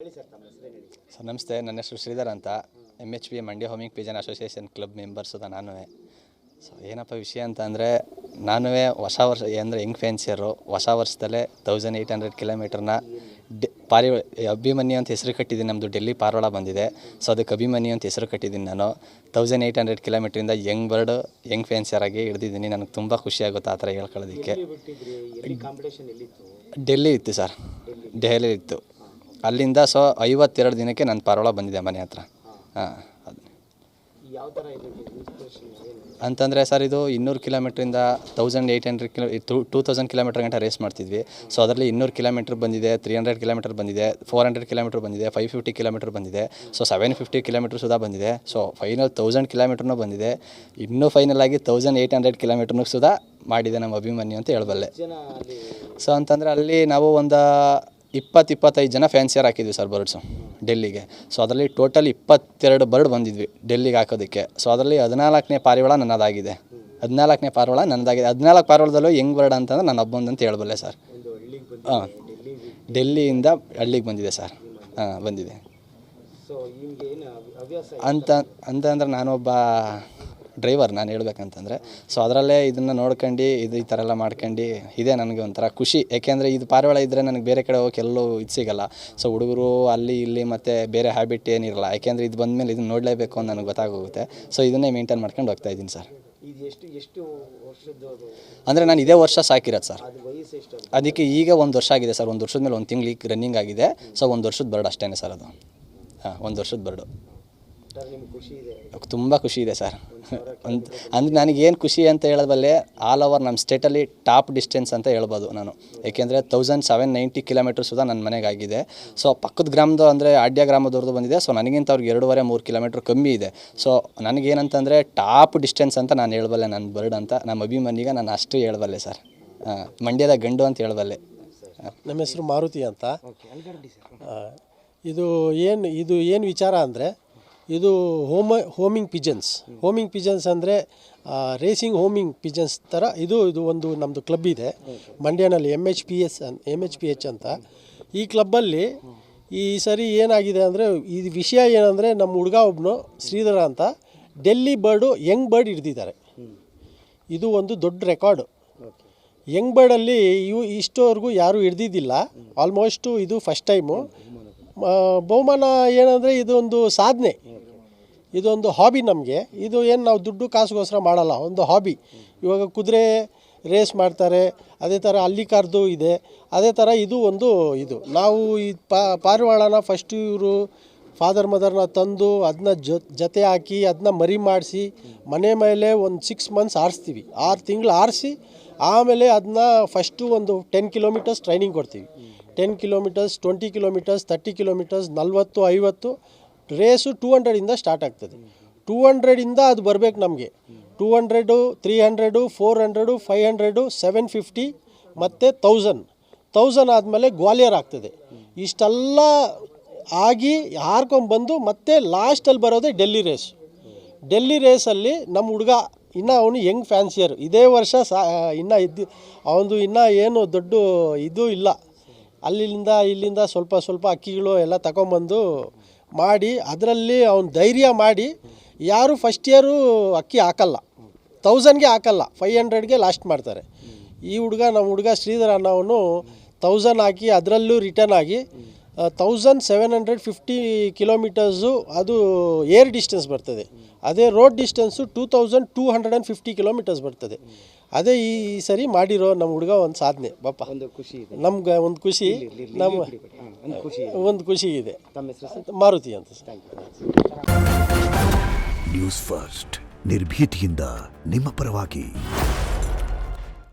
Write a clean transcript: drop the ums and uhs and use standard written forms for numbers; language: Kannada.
ಸರ್ ನಮಸ್ತೆ, ನನ್ನ ಹೆಸರು ಶ್ರೀಧರ್ ಅಂತ. MHP Mandya homing Pigeon association club members ನಾನು. ಸೊ ಏನಪ್ಪ ವಿಷಯ ಅಂತ ಅಂದರೆ, ನಾನು ಹೊಸ ವರ್ಷ ಅಂದರೆ ಯಂಗ್ ಫ್ಯಾನ್ಸಿಯರು ಹೊಸ ವರ್ಷದಲ್ಲೇ 1800 ಕಿಲೋಮೀಟ್ರನ್ನ ಅಭಿಮನ್ಯು ಅಂತ ಹೆಸರು ಕಟ್ಟಿದ್ದೀನಿ. ನಮ್ಮದು ಡೆಲ್ಲಿ ಪಾರೋಳ ಬಂದಿದೆ. ಸೊ ಅದಕ್ಕೆ ಅಭಿಮನ್ಯು ಅಂತ ಹೆಸರು ಕಟ್ಟಿದ್ದೀನಿ ನಾನು. 1800 ಕಿಲೋಮೀಟ್ರಿಂದ ಯಂಗ್ ಫ್ಯಾನ್ಸಿಯರ್ ಆಗಿ ಹಿಡಿದಿದ್ದೀನಿ. ನನಗೆ ತುಂಬ ಖುಷಿಯಾಗುತ್ತೆ ಆ ಥರ ಹೇಳ್ಕೊಳ್ಳೋದಕ್ಕೆ. ಡೆಲ್ಲಿ ಇತ್ತು ಸರ್, ದೆಹಲಿ ಇತ್ತು. ಅಲ್ಲಿಂದ 52 ದಿನಕ್ಕೆ ನಾನು ಪಾರೋಳ ಬಂದಿದ್ದೆ ಮನೆ ಹತ್ರ. ಹಾಂ, ಅದು ಅಂತಂದರೆ ಸರ್, ಇದು 200 ಕಿಲೋಮೀಟ್ರಿಂದ 2000 ಕಿಲೋಮೀಟ್ರ್ ಗಂಟೆ ರೇಸ್ ಮಾಡ್ತಿದ್ವಿ. ಸೊ ಅದರಲ್ಲಿ 200 ಕಿಲೋಮೀಟ್ರ್ ಬಂದಿದೆ, 300 ಕಿಲೋಮೀಟ್ರ್ ಬಂದಿದೆ, 400 ಕಿಲೋಮೀಟ್ರ್ ಬಂದಿದೆ, 550 ಕಿಲೋಮೀಟ್ರ್ ಬಂದಿದೆ, ಸೊ 750 ಕಿಲೋಮೀಟ್ರ್ ಸುಧಾ ಬಂದಿದೆ. ಸೊ ಫೈನಲ್ 1000 ಕಿಲೋಮೀಟ್ರೂ ಬಂದಿದೆ. ಇನ್ನೂ ಫೈನಲ್ ಆಗಿ 1800 ಕಿಲೋಮೀಟ್ರ್ನೂ ಸುಧಾ ಮಾಡಿದೆ ನಮ್ಮ ಅಭಿಮನ್ಯು ಅಂತ ಹೇಳಬಲ್ಲೆ. ಸೊ ಅಂತಂದರೆ ಅಲ್ಲಿ ನಾವು ಒಂದು 20-25 ಜನ ಫ್ಯಾನ್ಸಿಯರ್ ಹಾಕಿದ್ವಿ ಸರ್ ಬರ್ಡ್ಸು ಡೆಲ್ಲಿಗೆ. ಸೊ ಅದರಲ್ಲಿ ಟೋಟಲ್ 22 ಬರ್ಡ್ ಬಂದಿದ್ವಿ ಡೆಲ್ಲಿಗೆ ಹಾಕೋದಕ್ಕೆ. ಸೊ ಅದರಲ್ಲಿ 14ನೇ ಪಾರಿವಾಳ ನನ್ನದಾಗಿದೆ. 14ನೇ ಪಾರಿವಾಳ ನನ್ನದಾಗಿದೆ. 14 ಪಾರಿವಾಳದಲ್ಲೂ ಹೆಂಗ್ ಬರ್ಡ್ ಅಂತಂದ್ರೆ ನಾನು ಒಬ್ಬಂದು ಅಂತ ಹೇಳಬಲ್ಲೆ ಸರ್. ಹಾಂ, ಡೆಲ್ಲಿಯಿಂದ ಹಳ್ಳಿಗೆ ಬಂದಿದೆ ಸರ್. ಹಾಂ, ಬಂದಿದೆ ಅಂತಂದ್ರೆ ನಾನೊಬ್ಬ ಡ್ರೈವರ್, ನಾನು ಹೇಳ್ಬೇಕಂತಂದರೆ. ಸೊ ಅದರಲ್ಲೇ ಇದನ್ನು ನೋಡ್ಕೊಂಡು ಈ ಥರ ಎಲ್ಲ ಮಾಡ್ಕೊಂಡು ಇದೇ ನನಗೆ ಒಂಥರ ಖುಷಿ. ಯಾಕೆಂದರೆ ಇದು ಪಾರಿವಾಳ ಇದ್ದರೆ ನನಗೆ ಬೇರೆ ಕಡೆ ಹೋಗೋಕೆ ಎಲ್ಲೂ ಇದು ಸಿಗೋಲ್ಲ. ಸೊ ಹುಡುಗರು ಅಲ್ಲಿ ಇಲ್ಲಿ ಮತ್ತು ಬೇರೆ ಹ್ಯಾಬಿಟ್ ಏನಿರಲ್ಲ. ಯಾಕೆಂದರೆ ಇದು ಬಂದಮೇಲೆ ಇದನ್ನು ನೋಡಲೇಬೇಕು ಅಂತ ನನಗೆ ಗೊತ್ತಾಗೋಗುತ್ತೆ. ಸೊ ಇದನ್ನೇ ಮೇಂಟೈನ್ ಮಾಡ್ಕೊಂಡು ಹೋಗ್ತಾ ಇದ್ದೀನಿ ಸರ್. ಅಂದರೆ ನಾನು ಇದೇ ವರ್ಷ ಸಾಕಿರೋದು ಸರ್. ಅದಕ್ಕೆ ಈಗ 1 ವರ್ಷ ಆಗಿದೆ ಸರ್. 1 ವರ್ಷದ ಮೇಲೆ 1 ತಿಂಗಳು ಈಗ ರನ್ನಿಂಗ್ ಆಗಿದೆ. ಸೊ 1 ವರ್ಷದ ಬರ್ಡ್ ಅಷ್ಟೇ ಸರ್ ಅದು. ಹಾಂ, 1 ವರ್ಷದ ಬರ್ಡು. ತುಂಬ ಖುಷಿ ಇದೆ ಸರ್. ಅಂದರೆ ನನಗೇನು ಖುಷಿ ಅಂತ ಹೇಳಬಲ್ಲೆ, ಆಲ್ ಓವರ್ ನಮ್ಮ ಸ್ಟೇಟಲ್ಲಿ ಟಾಪ್ ಡಿಸ್ಟೆನ್ಸ್ ಅಂತ ಹೇಳ್ಬೋದು ನಾನು. ಏಕೆಂದರೆ 1790 ಕಿಲೋಮೀಟ್ರ್ ಸುಧಾ ನನ್ನ ಮನೆಗಾಗಿದೆ. ಸೊ ಪಕ್ಕದ ಗ್ರಾಮದ ಅಂದರೆ ಆಡ್ಯ ಗ್ರಾಮದವ್ರದ್ದು ಬಂದಿದೆ. ಸೊ ನನಗಿಂತ ಅವ್ರಿಗೆ 2.5-3 ಕಿಲೋಮೀಟ್ರ್ ಕಮ್ಮಿ ಇದೆ. ಸೊ ನನಗೇನಂತಂದರೆ ಟಾಪ್ ಡಿಸ್ಟೆನ್ಸ್ ಅಂತ ನಾನು ಹೇಳ್ಬಲ್ಲೆ ನನ್ನ ಬರ್ಡ್ ಅಂತ. ನಮ್ಮ ಅಭಿಮನ್ಯಿಗೆ ನಾನು ಅಷ್ಟು ಹೇಳ್ಬಲ್ಲೆ ಸರ್. ಮಂಡ್ಯದ ಗಂಡು ಅಂತ ಹೇಳ್ಬಲ್ಲೆ. ನಮ್ಮ ಹೆಸರು ಮಾರುತಿ ಅಂತ. ಇದು ಏನು ವಿಚಾರ ಅಂದರೆ, ಇದು ಹೋಮಿಂಗ್ ಪಿಜನ್ಸ್ ಅಂದರೆ ರೇಸಿಂಗ್ ಹೋಮಿಂಗ್ ಪಿಜನ್ಸ್ ಥರ ಇದು ಒಂದು ನಮ್ಮದು ಕ್ಲಬ್ ಇದೆ ಮಂಡ್ಯನಲ್ಲಿ, MHPH ಅಂತ. ಈ ಕ್ಲಬ್ಬಲ್ಲಿ ಈ ಸರಿ ಏನಾಗಿದೆ ಅಂದರೆ, ಈ ವಿಷಯ ಏನಂದರೆ, ನಮ್ಮ ಹುಡುಗ ಒಬ್ಬನು ಶ್ರೀಧರ ಅಂತ ಡೆಲ್ಲಿ ಬರ್ಡು ಯಂಗ್ ಬರ್ಡ್ ಹಿಡ್ದಿದ್ದಾರೆ. ಇದು ಒಂದು ದೊಡ್ಡ ರೆಕಾರ್ಡು. ಯಂಗ್ ಬರ್ಡಲ್ಲಿ ಇಷ್ಟೋವರೆಗೂ ಯಾರೂ ಹಿಡ್ದಿದ್ದಿಲ್ಲ. ಆಲ್ಮೋಸ್ಟು ಇದು ಫಸ್ಟ್ ಟೈಮು. ಬಹುಮಾನ ಏನಂದರೆ, ಇದೊಂದು ಸಾಧನೆ, ಇದೊಂದು ಹಾಬಿ ನಮಗೆ. ಇದು ಏನು ನಾವು ದುಡ್ಡು ಕಾಸುಗೋಸ್ಕರ ಮಾಡಲ್ಲ, ಒಂದು ಹಾಬಿ. ಇವಾಗ ಕುದುರೆ ರೇಸ್ ಮಾಡ್ತಾರೆ, ಅದೇ ಥರ ಅಲ್ಲಿ ಕಾರ್ದು ಇದೆ, ಅದೇ ಥರ ಇದು ಒಂದು ನಾವು ಈ ಪಾರಿವಾಳನ ಫಸ್ಟು ಇವರು ಫಾದರ್ ಮದರ್ನ ತಂದು ಅದನ್ನ ಜೊತೆ ಹಾಕಿ ಅದನ್ನ ಮರಿ ಮಾಡಿಸಿ ಮನೆ ಮೇಲೆ ಒಂದು 6 ಮಂತ್ಸ್ ಆರಿಸ್ತೀವಿ. 6 ತಿಂಗಳು ಆರಿಸಿ ಆಮೇಲೆ ಅದನ್ನ ಫಸ್ಟು ಒಂದು 10 ಕಿಲೋಮೀಟರ್ಸ್ ಟ್ರೈನಿಂಗ್ ಕೊಡ್ತೀವಿ. 10 ಕಿಲೋಮೀಟರ್ಸ್, 20 ಕಿಲೋಮೀಟರ್ಸ್, 30 ಕಿಲೋಮೀಟರ್ಸ್, 40, 50 ರೇಸು 200ಇಂದ ಸ್ಟಾರ್ಟ್ ಆಗ್ತದೆ. 200ಇಂದ ಅದು ಬರಬೇಕು ನಮಗೆ. 200, 300, 400, 500, 750 ಮತ್ತು 1000 ಆದಮೇಲೆ ಗ್ವಾಲಿಯರ್ ಆಗ್ತದೆ. ಇಷ್ಟೆಲ್ಲ ಆಗಿ ಹಾರ್ಕೊಂಬಂದು ಮತ್ತೆ ಲಾಸ್ಟಲ್ಲಿ ಬರೋದೇ ಡೆಲ್ಲಿ ರೇಸಲ್ಲಿ ನಮ್ಮ ಹುಡುಗ ಅವನು ಯಂಗ್ ಫ್ಯಾನ್ಸಿಯರ್. ಇದೇ ವರ್ಷ ಅವನು ಇನ್ನೂ ಏನು ದೊಡ್ಡ ಇದು ಇಲ್ಲ. ಇಲ್ಲಿಂದ ಸ್ವಲ್ಪ ಅಕ್ಕಿಗಳು ಎಲ್ಲ ತಗೊಂಬಂದು ಮಾಡಿ ಅದರಲ್ಲಿ ಅವನು ಧೈರ್ಯ ಮಾಡಿ, ಯಾರು ಫಸ್ಟ್ ಇಯರು ಅಕ್ಕಿ ಹಾಕಲ್ಲ, 1000ಗೆ ಹಾಕಲ್ಲ, 500ಗೆ ಲಾಸ್ಟ್ ಮಾಡ್ತಾರೆ. ನಮ್ಮ ಹುಡುಗ ಶ್ರೀಧರ ಅನ್ನೋನು 1000 ಹಾಕಿ ಅದರಲ್ಲೂ ರಿಟರ್ನ್ ಆಗಿ 1750 ಕಿಲೋಮೀಟರ್ಸು ಅದು ಏರ್ ಡಿಸ್ಟೆನ್ಸ್ ಬರ್ತದೆ. ಅದೇ ರೋಡ್ ಡಿಸ್ಟೆನ್ಸು 2250 ಕಿಲೋಮೀಟರ್ಸ್ ಬರ್ತದೆ. ಅದೇ ಈ ಸರಿ ಮಾಡಿರೋ ನಮ್ಮ ಹುಡುಗ ಒಂದು ಸಾಧನೆ. ಪಾಪ ನಮ್ಗೆ ಒಂದು ಖುಷಿ, ಒಂದು ಖುಷಿ ಇದೆ. ಮಾರುತಿ ಅಂತ. ನ್ಯೂಸ್ ಫಸ್ಟ್, ನಿರ್ಭೀತಿಯಿಂದ ನಿಮ್ಮ ಪರವಾಗಿ.